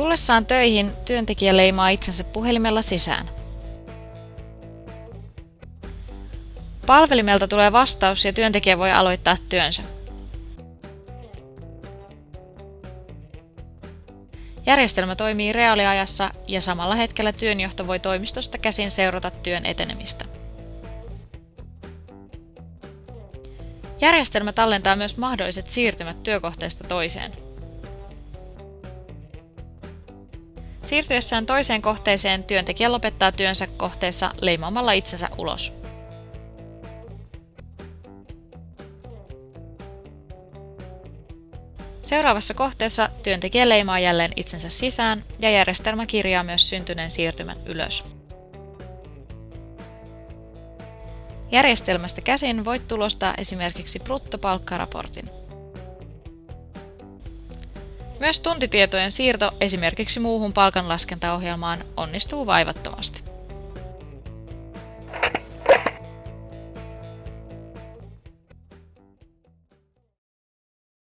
Tullessaan töihin työntekijä leimaa itsensä puhelimella sisään. Palvelimelta tulee vastaus ja työntekijä voi aloittaa työnsä. Järjestelmä toimii reaaliajassa ja samalla hetkellä työnjohto voi toimistosta käsin seurata työn etenemistä. Järjestelmä tallentaa myös mahdolliset siirtymät työkohteesta toiseen. Siirtyessään toiseen kohteeseen työntekijä lopettaa työnsä kohteessa leimaamalla itsensä ulos. Seuraavassa kohteessa työntekijä leimaa jälleen itsensä sisään ja järjestelmä kirjaa myös syntyneen siirtymän ylös. Järjestelmästä käsin voit tulostaa esimerkiksi bruttopalkkaraportin. Myös tuntitietojen siirto esimerkiksi muuhun palkanlaskentaohjelmaan onnistuu vaivattomasti.